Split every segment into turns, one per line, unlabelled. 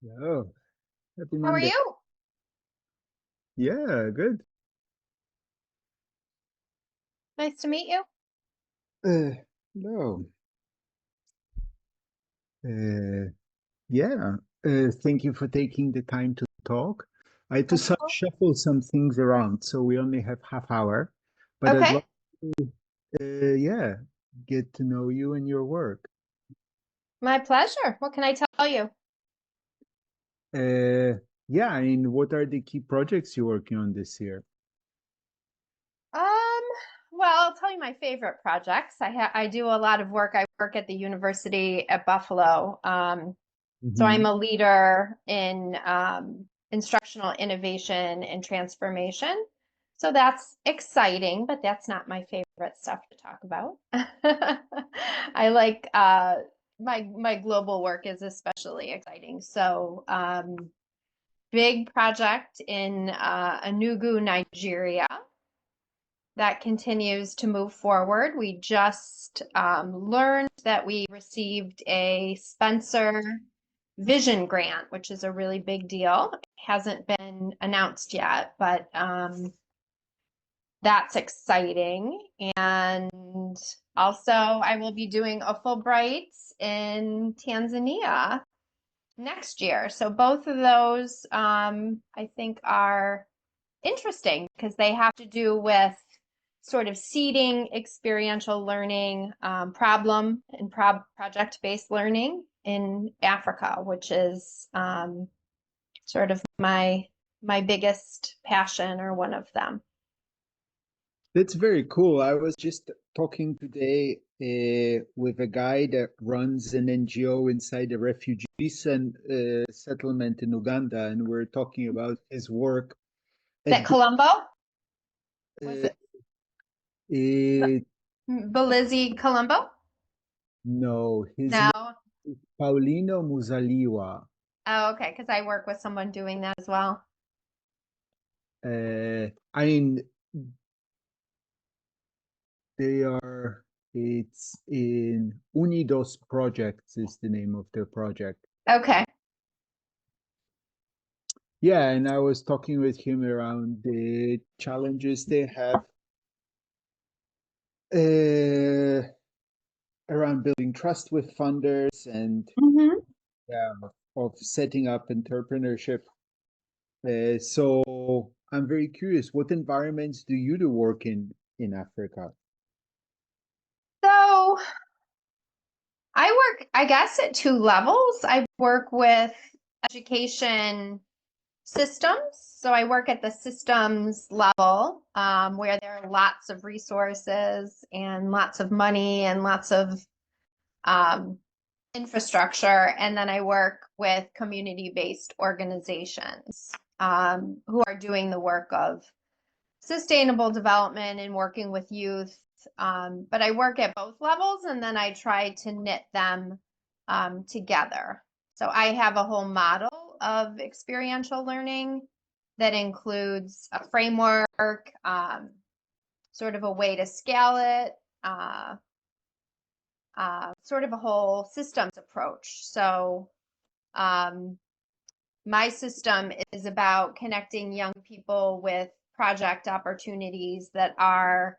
Oh, happy
How are
Monday.
you?
Yeah, good.
Nice to meet you.
No. Uh, yeah. Thank you for taking the time to talk. I had to
Of course.
shuffle some things around, so we only have half hour, but I'd
Okay,
love to, yeah, get to know you and your work.
my pleasure. What can I tell you?
Uh, yeah, I mean, what are the key projects you're working on this year?
Um, well, I'll tell you my favorite projects. I do a lot of work. I work at the University at Buffalo. So
Hmm.
I'm a leader in instructional innovation and transformation. So that's exciting, but that's not my favorite stuff to talk about. I like my global work is especially exciting. So big project in Enugu, Nigeria that continues to move forward. We just learned that we received a Spencer Vision Grant, which is a really big deal. It hasn't been announced yet, but that's exciting. And also, I will be doing a Fulbright in Tanzania next year. So both of those, I think, are interesting because they have to do with sort of seeding experiential learning, problem and project-based learning in Africa, which is sort of my biggest passion or one of them.
That's very cool. I was just talking today with a guy that runs an NGO inside a refugees and settlement in Uganda, and we're talking about his work
Is that
at
Colombo? Was
uh,
it
it,
Belize Colombo?
no, his
No.
name is Paulino Musaliwa.
Oh, okay, because I work with someone doing that as well.
I mean, they are. It's in Unidos Projects is the name of their project.
Okay.
Yeah, and I was talking with him around the challenges they have uh, around building trust with funders and
Hmm.
yeah, of setting up entrepreneurship. So I'm very curious, what environments do you do work in Africa?
So I work, I guess, at two levels. I work with education systems. So I work at the systems level, where there are lots of resources and lots of money and lots of um, infrastructure. And then I work with community-based organizations who are doing the work of sustainable development and working with youth. But I work at both levels and then I try to knit them together. So I have a whole model of experiential learning that includes a framework, sort of a way to scale it, uh, sort of a whole systems approach. So um, my system is about connecting young people with project opportunities that are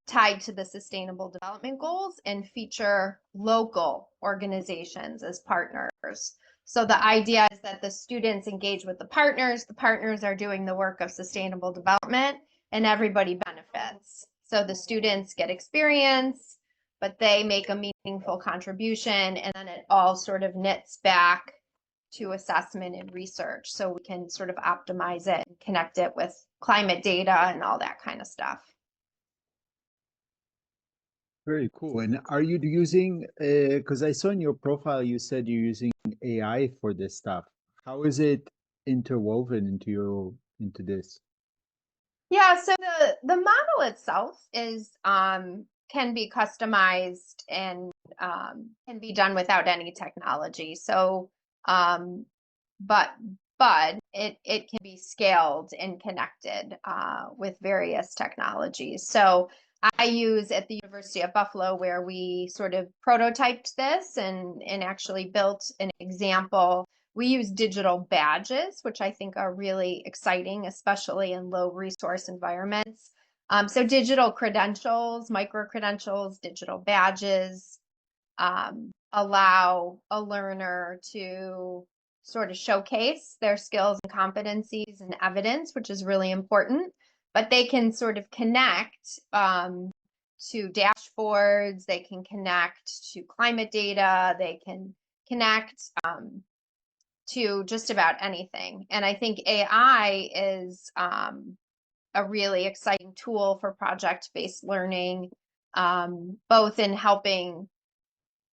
tied to the Sustainable Development Goals and feature local organizations as partners. So the idea is that the students engage with the partners are doing the work of sustainable development, and everybody benefits. So the students get experience, but they make a meaningful contribution, and then it all sort of knits back to assessment and research so we can sort of optimize it and connect it with climate data and all that kind of stuff.
Very cool. And are you using, because I saw in your profile you said you're using AI for this stuff. How is it interwoven into this?
Yeah, so the model itself is can be customized and can be done without any technology. So um, but it can be scaled and connected with various technologies. So I use at the University of Buffalo where we sort of prototyped this and actually built an example We use digital badges, which I think are really exciting, especially in low resource environments. So digital credentials, micro credentials, digital badges allow a learner to sort of showcase their skills and competencies and evidence, which is really important. But they can sort of connect to dashboards, they can connect to climate data, they can connect to just about anything. And I think AI is a really exciting tool for project-based learning, both in helping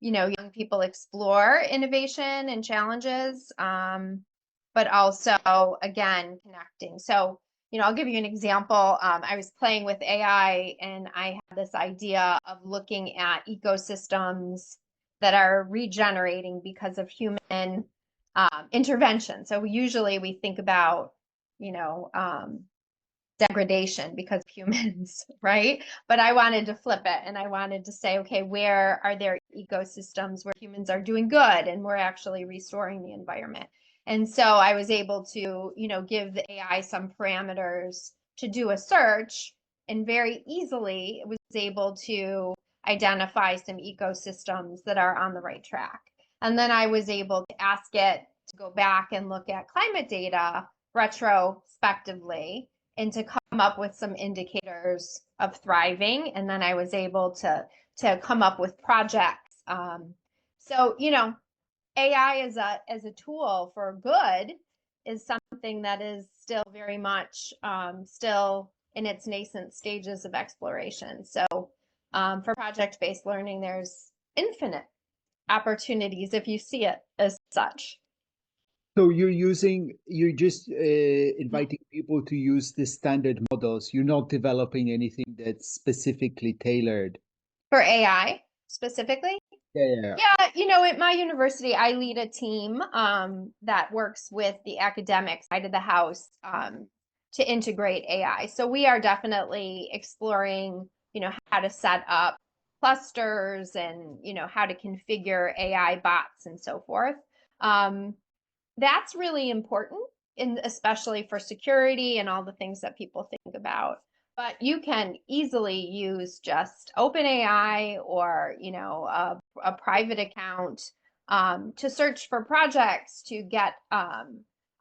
young people explore innovation and challenges, but also, again, connecting. So, I'll give you an example. I was playing with AI and I had this idea of looking at ecosystems that are regenerating because of human intervention. So usually we think about, you know, um, degradation because of humans, right? But I wanted to flip it and I wanted to say, okay, where are there ecosystems where humans are doing good and we're actually restoring the environment? And so I was able to, give the AI some parameters to do a search, and very easily it was able to identify some ecosystems that are on the right track. And then I was able to ask it to go back and look at climate data retrospectively and to come up with some indicators of thriving. And then I was able to come up with projects. So, AI as a tool for good is something that is still very much still in its nascent stages of exploration. So for project-based learning, there's infinite opportunities if you see it as such.
So you're just inviting people to use the standard models. You're not developing anything that's specifically tailored.
For AI specifically?
Yeah.
Yeah, at my university, I lead a team that works with the academic side of the house to integrate AI. So we are definitely exploring, how to set up clusters and, how to configure AI bots and so forth. Um, that's really important, especially for security and all the things that people think about. But you can easily use just OpenAI or a private account to search for projects, to get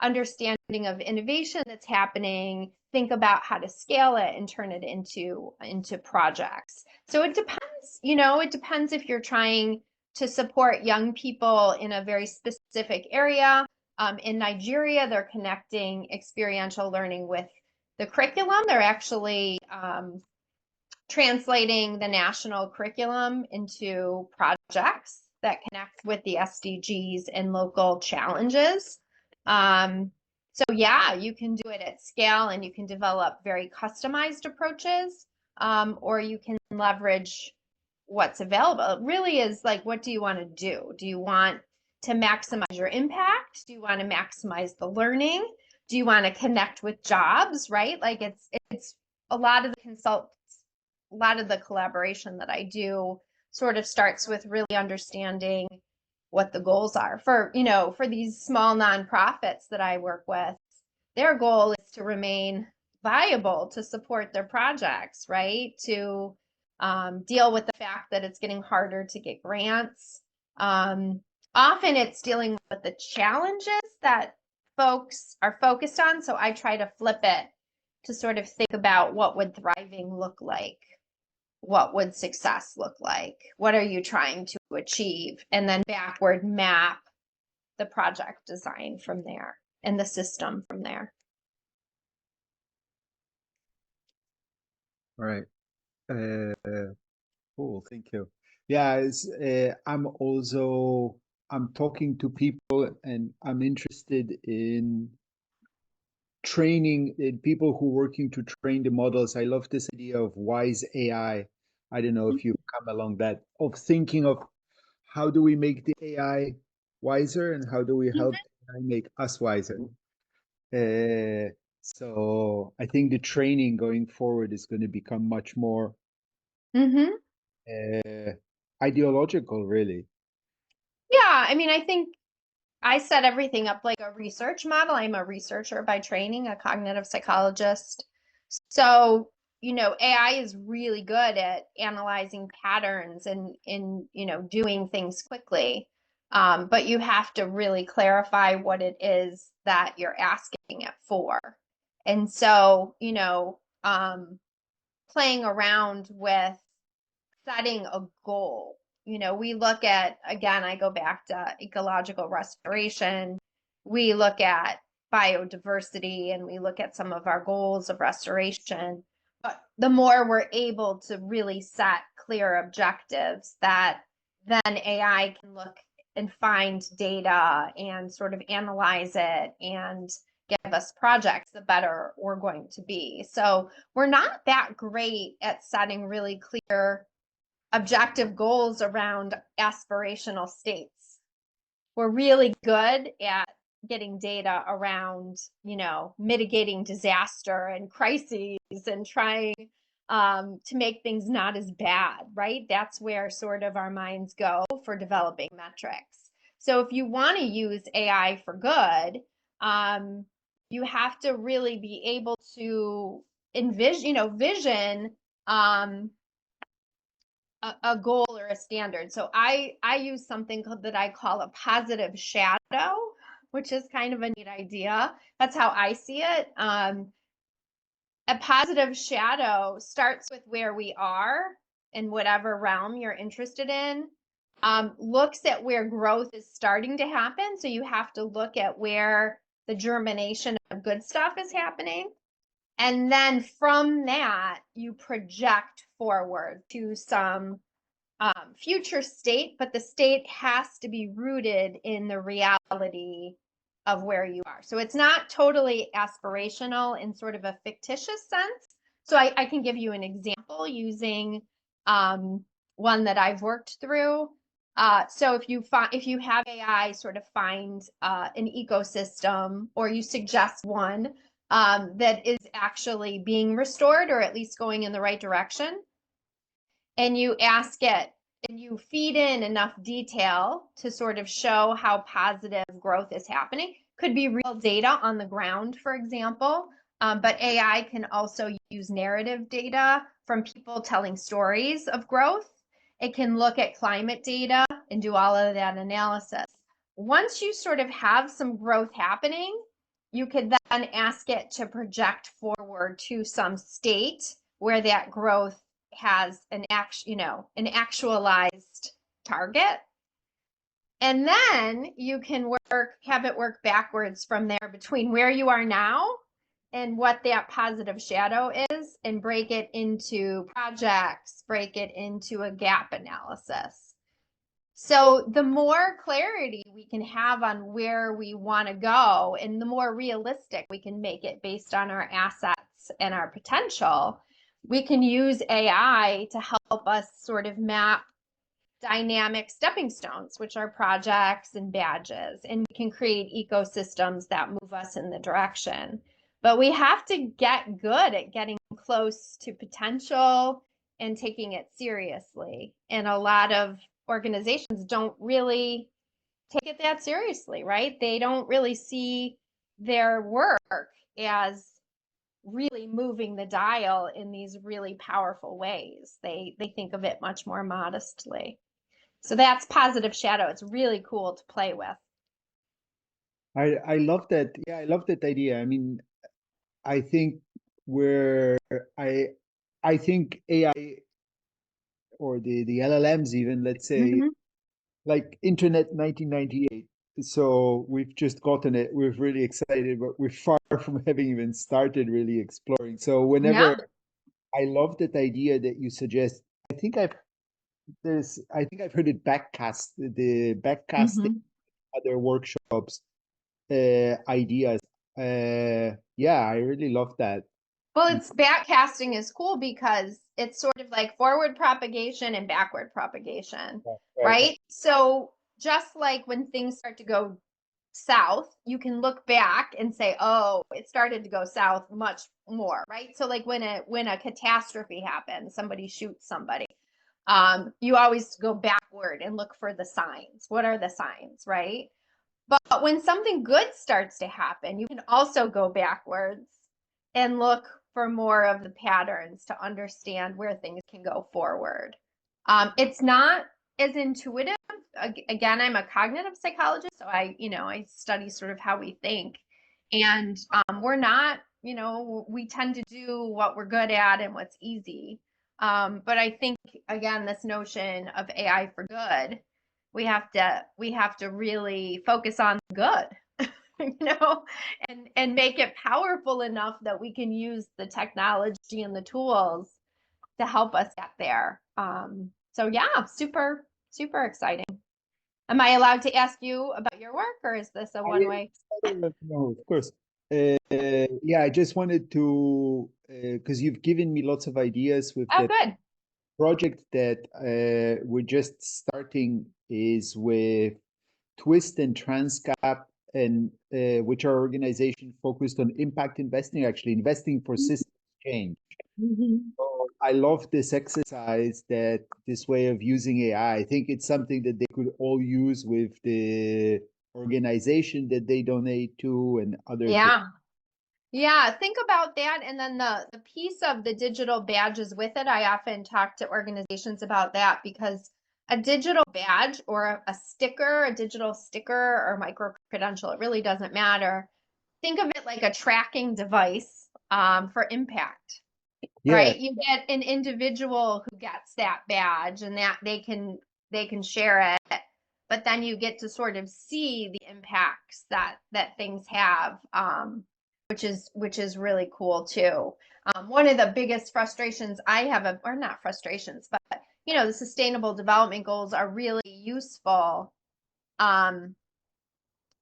understanding of innovation that's happening, think about how to scale it and turn it into projects. So it depends, it depends if you're trying to support young people in a very specific area. In Nigeria, they're connecting experiential learning with the curriculum. They're actually translating the national curriculum into projects that connect with the SDGs and local challenges. So yeah, you can do it at scale and you can develop very customized approaches, or you can leverage what's available. It really is like, what do you want to do? Do you want to maximize your impact? Do you want to maximize the learning? Do you want to connect with jobs, right? Like it's a lot of the collaboration that I do sort of starts with really understanding what the goals are for these small nonprofits that I work with. Their goal is to remain viable, to support their projects, right? To deal with the fact that it's getting harder to get grants. Often it's dealing with the challenges that folks are focused on. So I try to flip it to sort of think about, what would thriving look like? What would success look like? What are you trying to achieve? And then backward map the project design from there and the system from there.
All right. Cool. Thank you. Yeah, I'm talking to people and I'm interested in training people who are working to train the models. I love this idea of wise AI. I don't know if you've come along that, of thinking of how do we make the AI wiser and how do we help AI make us wiser. So I think the training going forward is going to become much more
Mm-hmm.
ideological, really.
Yeah, I mean, I think I set everything up like a research model. I'm a researcher by training, a cognitive psychologist. So, AI is really good at analyzing patterns and doing things quickly. But you have to really clarify what it is that you're asking it for. And so, playing around with setting a goal. We look at, again, I go back to ecological restoration. We look at biodiversity and we look at some of our goals of restoration. But the more we're able to really set clear objectives, that then AI can look and find data and sort of analyze it and give us projects, the better we're going to be. So we're not that great at setting really clear objective goals around aspirational states. We're really good at getting data around, mitigating disaster and crises and trying to make things not as bad, right? That's where sort of our minds go for developing metrics. So if you want to use AI for good, you have to really be able to vision a goal or a standard. So I use something that I call a positive shadow, which is kind of a neat idea. That's how I see it. A positive shadow starts with where we are in whatever realm you're interested in. Looks at where growth is starting to happen. So you have to look at where the germination of good stuff is happening. And then from that, you project forward to some future state, but the state has to be rooted in the reality of where you are. So it's not totally aspirational in sort of a fictitious sense. So I can give you an example using one that I've worked through. So if you have AI sort of find an ecosystem, or you suggest one that is actually being restored or at least going in the right direction, and you ask it and you feed in enough detail to sort of show how positive growth is happening. Could be real data on the ground, for example, but AI can also use narrative data from people telling stories of growth. It can look at climate data and do all of that analysis. Once you sort of have some growth happening, you could then ask it to project forward to some state where that growth has an actualized target. And then you can have it work backwards from there between where you are now and what that positive shadow is, and break it into projects, break it into a gap analysis. So the more clarity we can have on where we want to go, and the more realistic we can make it based on our assets and our potential, we can use AI to help us sort of map dynamic stepping stones, which are projects and badges, and we can create ecosystems that move us in the direction. But we have to get good at getting close to potential and taking it seriously. And a lot of organizations don't really take it that seriously, right? They don't really see their work as really moving the dial in these really powerful ways. They think of it much more modestly. So that's positive shadow. It's really cool to play with.
I love that. Yeah, I love that idea. I mean, I think where I think AI or the LLMs even, let's say,
Mm-hmm.
like Internet 1998. So we've just gotten it. We're really excited, but we're far from having even started really exploring. So whenever
Yeah.
I love that idea that you suggest, I think I've heard it backcast, the backcasting
Mm-hmm.
other workshops ideas. Yeah, I really love that.
Well, it's backcasting is cool because it's sort of like forward propagation and backward propagation,
Yeah, right.
right? So just like when things start to go south, you can look back and say, oh, it started to go south much more, right? So like when a catastrophe happens, somebody shoots somebody, you always go backward and look for the signs. What are the signs, right? But when something good starts to happen, you can also go backwards and look for more of the patterns to understand where things can go forward. It's not as intuitive. Again, I'm a cognitive psychologist, so I study sort of how we think. And we're not, we tend to do what we're good at and what's easy. But I think, again, this notion of AI for good, we have to really focus on good, you know, and make it powerful enough that we can use the technology and the tools to help us get there. So yeah, super, super exciting. Am I allowed to ask you about your work, or is this a one way?
No, of course. Yeah, I just wanted to, because you've given me lots of ideas with
Oh,
the
good.
project that we're just starting is with Twist and Transcap, and which are organizations focused on impact investing, actually investing for system change.
Mhm.
So I love this exercise, that this way of using AI. I think it's something that they could all use with the organization that they donate to and other things.
Yeah. Yeah, think about that. And then the piece of the digital badges with it, I often talk to organizations about that, because a digital badge or a sticker, a digital sticker or micro credential, it really doesn't matter. Think of it like a tracking device for impact,
Yeah,
right? You get an individual who gets that badge, and that they can share it, but then you get to sort of see the impacts that things have, which is really cool too. One of the biggest frustrations I have, or not frustrations, but the sustainable development goals are really useful, um,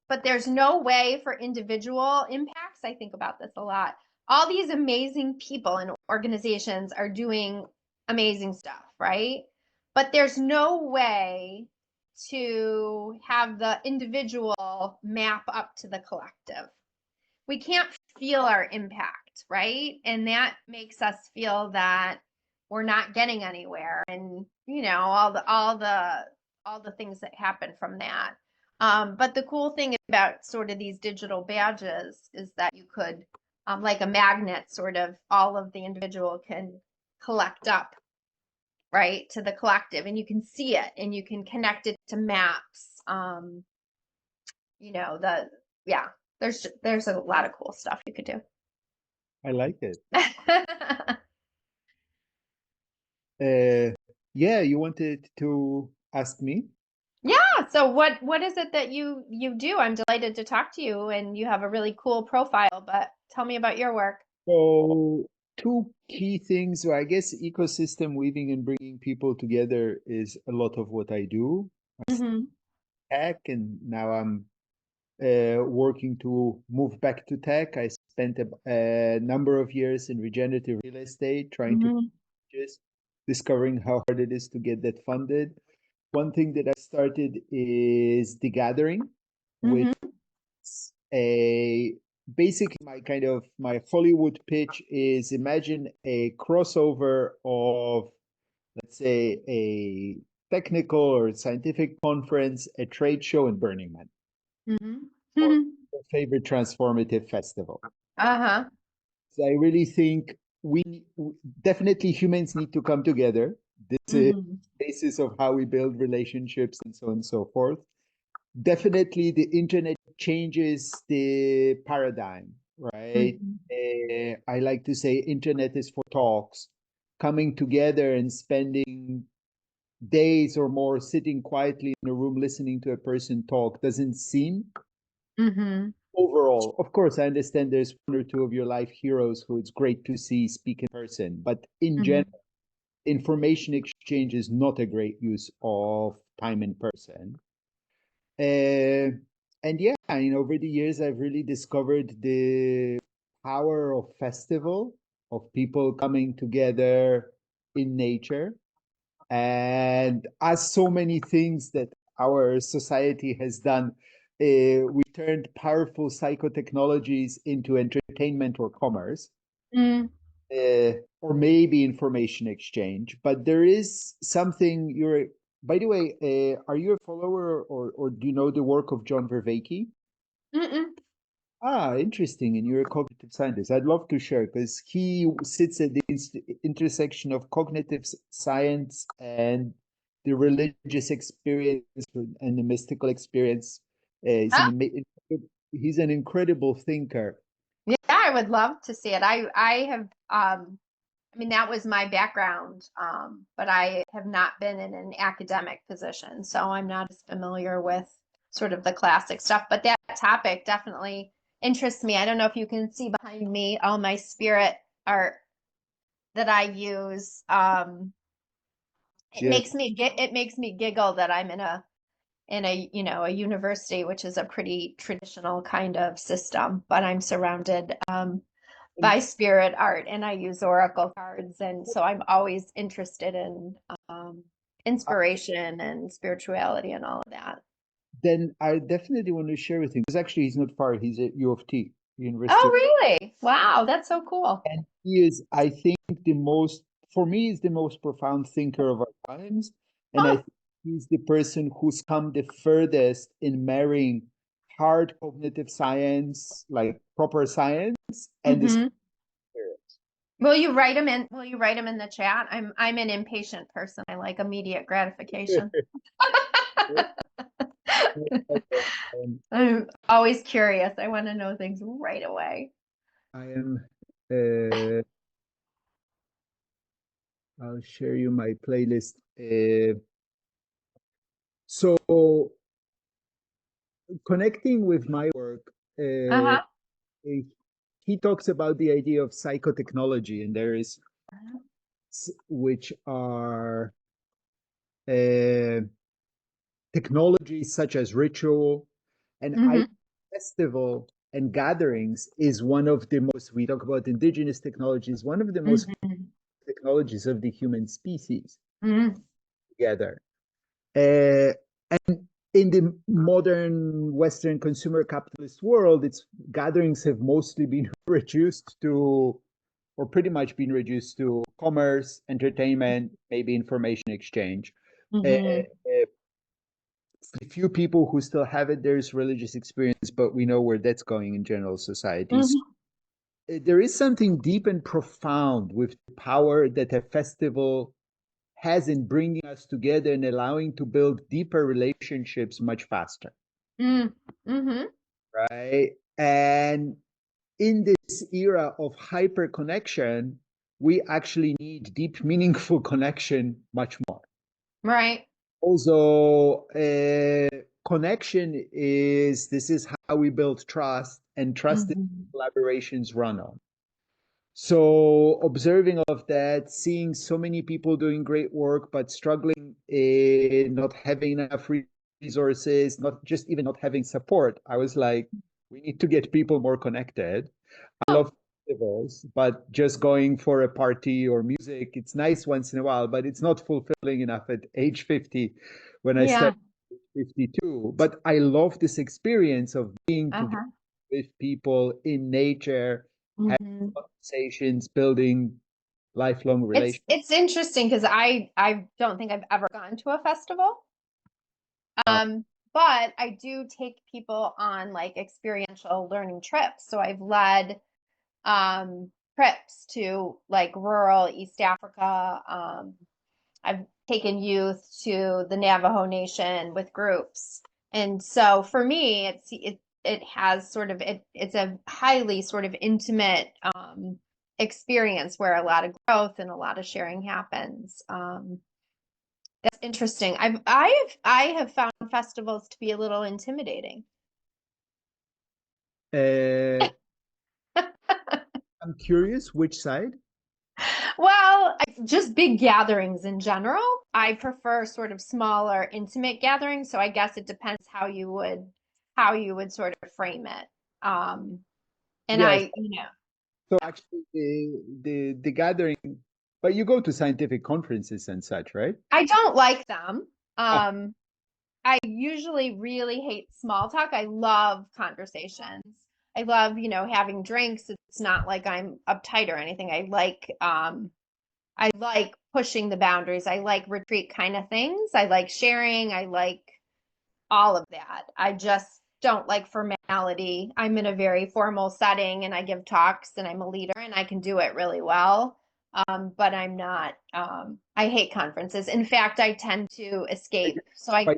but there's no way for individual impacts. I think about this a lot. All these amazing people and organizations are doing amazing stuff, right? But there's no way to have the individual map up to the collective. We can't feel our impact, right? And that makes us feel that we're not getting anywhere, and all the things that happen from that. But the cool thing about sort of these digital badges is that you could, like a magnet, sort of all of the individual can collect up, right, to the collective, and you can see it and you can connect it to maps. The Yeah, there's a lot of cool stuff you could do.
I like it. Uh, yeah, you wanted to ask me?
Yeah. So what is it that you do? I'm delighted to talk to you, and you have a really cool profile, but tell me about your work.
So, two key things. So I guess ecosystem weaving and bringing people together is a lot of what I do.
Mm-hmm.
Tech, and now I'm working to move back to tech. I spent a number of years in regenerative real estate trying to
Mm-hmm.
just discovering how hard it is to get that funded. One thing that I started is The Gathering, which
Mm-hmm.
is a basically my Hollywood pitch is, imagine a crossover of, let's say, a technical or scientific conference, a trade show, and Burning Man, or
Mm-hmm.
your favorite transformative festival.
Uh-huh.
So I really think definitely humans need to come together. This is
Mm-hmm.
the basis of how we build relationships and so on and so forth. Definitely the internet changes the paradigm, right?
Mm-hmm.
I like to say internet is for talks. Coming together and spending days or more sitting quietly in a room listening to a person talk doesn't seem,
Mm-hmm.
overall. Of course, I understand there's one or two of your life heroes who it's great to see speak in person, but in
Mm-hmm.
general, information exchange is not a great use of time in person. Uh, and yeah, over the years, I've really discovered the power of festival, of people coming together in nature. And as so many things that our society has done, we turned powerful psychotechnologies into entertainment or commerce,
Mm-hmm.
or maybe information exchange. But there is something By the way, are you a follower or do you know the work of John Vervaeke?
Mm-mm.
Ah, interesting. And you're a cognitive scientist. I'd love to share because he sits at the intersection of cognitive science and the religious experience and the mystical experience.
Oh,
He's an incredible thinker.
yeah, I would love to see it. I have I mean that was my background, but I have not been in an academic position, so I'm not as familiar with sort of the classic stuff. But that topic definitely interests me. I don't know if you can see behind me all my spirit art that I use.
Yeah.
It makes me giggle that I'm in a a university, which is a pretty traditional kind of system, but I'm surrounded
And
by spirit art, and I use oracle cards, and so I'm always interested in um,
uh,
inspiration and spirituality and all of that.
then I definitely want to share with him because actually he's not far. He's at U of T, University
Oh,
of,
really? Wow, that's so cool.
and he is, I think, the most, for me, is the most profound thinker of our times. And I
Oh,
think he's the person who's come the furthest in marrying hard cognitive science, like proper science, and the
hmm.
spirit.
Will you write them in? Will you write them in the chat? I'm an impatient person. I like immediate gratification.
Um,
I'm always curious. I want to know things right away.
I am, uh, I'll share you my playlist. So connecting with my work, uh,
Uh-huh.
he talks about the idea of psychotechnology, and there is which are uh, technologies such as ritual and I
Hmm.
festival and gatherings is one of the most, we talk about indigenous technologies, one of the most
Hmm.
technologies of the human species
Hmm.
together. Uh, and in the modern Western consumer capitalist world, its gatherings have mostly been reduced to, or pretty much been reduced to commerce, entertainment, maybe information exchange. Uh,
Hmm.
the few people who still have it, there's religious experience, but we know where that's going in general societies.
Hmm.
There is something deep and profound with the power that a festival has in bringing us together and allowing to build deeper relationships much faster,
Mm-hmm.
right? And in this era of hyper connection, we actually need deep, meaningful connection much more.
Right.
Also, connection is this is how we build trust, and trust is
Hmm.
collaborations run on. So observing of that, seeing so many people doing great work but struggling in not having enough resources, not just even not having support, I was like, we need to get people more connected. I
Oh,
love festivals, but just going for a party or music, it's nice once in a while, but it's not fulfilling enough at age 50 when I
yeah.
started at 52. But I love this experience of being together
Uh-huh.
with people in nature, having
Hmm.
conversations, building lifelong relationships.
It's interesting because I don't think I've ever gone to a festival. Um, but I do take people on like experiential learning trips. So I've led trips to like rural East Africa. I've taken youth to the Navajo Nation with groups. And so for me, it has sort of it's a highly sort of intimate experience where a lot of growth and a lot of sharing happens. That's interesting. I have found festivals to be a little intimidating.
Uh, I'm curious which side.
Well, just big gatherings in general. I prefer sort of smaller, intimate gatherings. So I guess it depends how you would sort of frame it. Um, and
Yes. So actually, the gathering, but you go to scientific conferences and such, right?
I don't like them.
Ah,
Um, I usually really hate small talk. I love conversations. I love, having drinks. It's not like I'm uptight or anything. I like pushing the boundaries. I like retreat kind of things. I like sharing. I like all of that. I just don't like formality. I'm in a very formal setting and I give talks and I'm a leader and I can do it really well. But I'm not, I hate conferences. In fact, I tend to escape. So I,
Do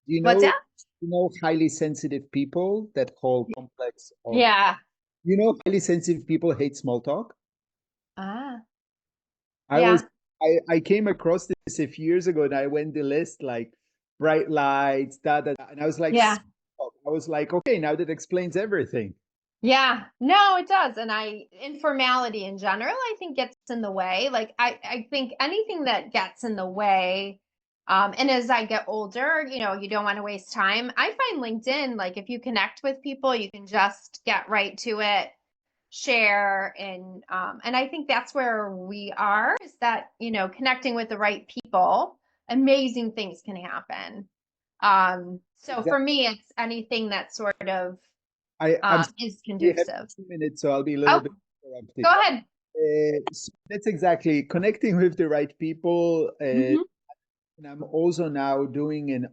you
what's
know,
that?
highly sensitive people that call complex or,
Yeah.
highly sensitive people hate small talk?
Ah,
I was
yeah.
I came across this a few years ago and I went the list like bright lights, and I was like,
Yeah.
"Stop." I was like, okay, now that explains everything.
Yeah, no, it does. And informality in general, I think gets in the way. Like I think anything that gets in the way, and as I get older, you don't want to waste time. I find LinkedIn, like if you connect with people, you can just get right to it, share, and I think that's where we are, is that, connecting with the right people, amazing things can happen. So for
Exactly.
me, it's anything that sort of
I'm
is
we have
conducive.
2 minutes, so I'll be a little
Oh,
bit interrupted.
go ahead.
So that's exactly connecting with the right people.
Hmm.
And I'm also now doing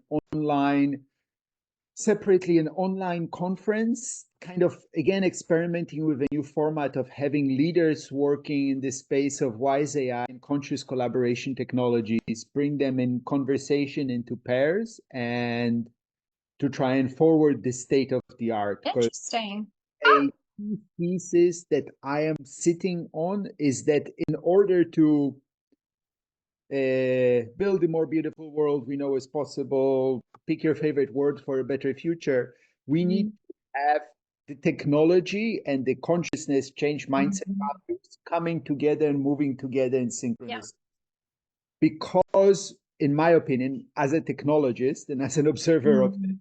separately an online conference, kind of again experimenting with a new format of having leaders working in the space of wise AI and conscious collaboration technologies, bring them in conversation into pairs and to try and forward the state of the art. Because
Interesting.
a key thesis that I am sitting on is that in order to build a more beautiful world we know is possible, pick your favorite word for a better future, we need to have the technology and the consciousness change mindset
Mhm.
values coming together and moving together in
Yeah.
synchronous. Because, in my opinion, as a technologist and as an observer of
Mhm.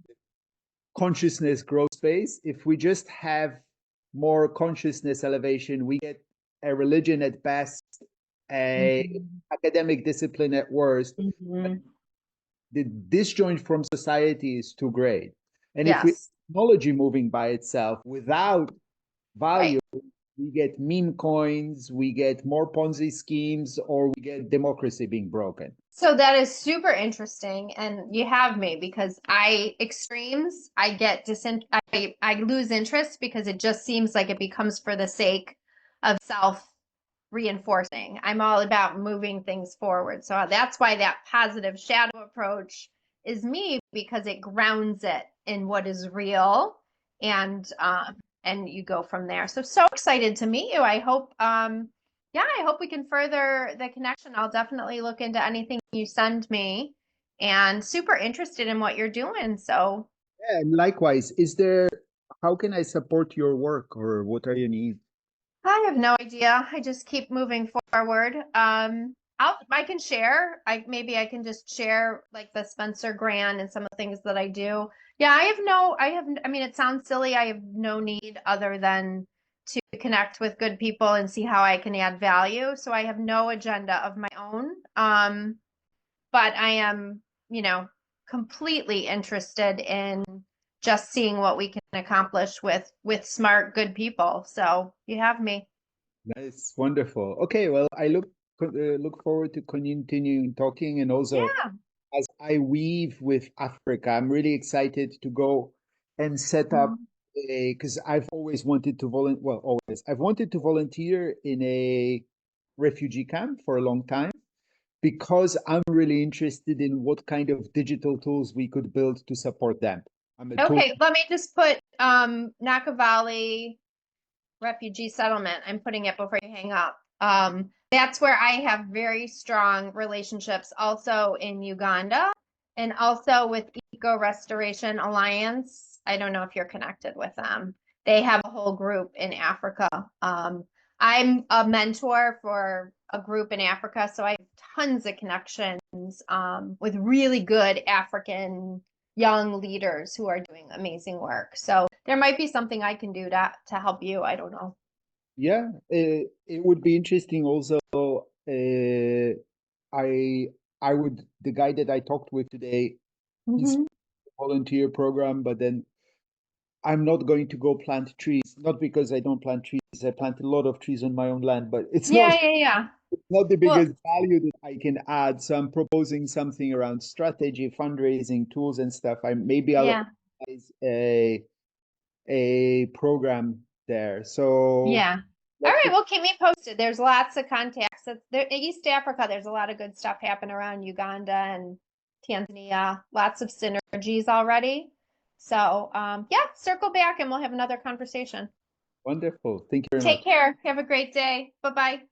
consciousness growth space, if we just have more consciousness elevation, we get a religion at best, a
Mhm.
academic discipline at worst.
Mhm.
The disjoint from society is too great. And if we
Yes.
technology moving by itself without
Right.
value, we get meme coins, we get more Ponzi schemes, or we get democracy being broken.
So that is super interesting, and you have me because extremes. I get I lose interest because it just seems like it becomes for the sake of self reinforcing. I'm all about moving things forward. So that's why that positive shadow approach is me, because it grounds it in what is real, and you go from there. So excited to meet you. I hope yeah, I hope we can further the connection. I'll definitely look into anything you send me, and super interested in what you're doing. So
Yeah, and likewise, how can I support your work or what are your needs?
I have no idea. I just keep moving forward. I can share. I can just share like the Spencer Grant and some of the things that I do. Yeah, I mean, it sounds silly. I have no need other than to connect with good people and see how I can add value. So I have no agenda of my own. But I am, completely interested in just seeing what we can accomplish with smart, good people. So you have me.
Nice, wonderful. Okay, well, I look forward to continuing talking, and also
Yeah.
as I weave with Africa, I'm really excited to go and set up
Mhm.
because I've always wanted to volunteer. Well, always I've wanted to volunteer in a refugee camp for a long time because I'm really interested in what kind of digital tools we could build to support them. I'm a tool.
Okay, let me just put Naka Valley refugee settlement. I'm putting it before you hang up. That's where I have very strong relationships also in Uganda and also with Eco Restoration Alliance. I don't know if you're connected with them. They have a whole group in Africa. I'm a mentor for a group in Africa, so I have tons of connections with really good African young leaders who are doing amazing work. So there might be something I can do to help you. I don't know.
Yeah, it would be interesting also. I I would the guy that I talked with today, he's
Hmm.
volunteer program, but then I'm not going to go plant trees, not because I don't plant trees. I plant a lot of trees on my own land, but it's
Yeah,
not
yeah, yeah.
not the
Well,
biggest value that I can add. So I'm proposing something around strategy, fundraising, tools and stuff. I'll
yeah,
organize a program there. So
yeah. All
let's
right,
see.
well, keep me posted. There's lots of contacts. There, in East Africa, there's a lot of good stuff happening around Uganda and Tanzania. Lots of synergies already. So, yeah, circle back and we'll have another conversation.
Wonderful. Thank you very much.
Take care. Have a great day. Bye-bye.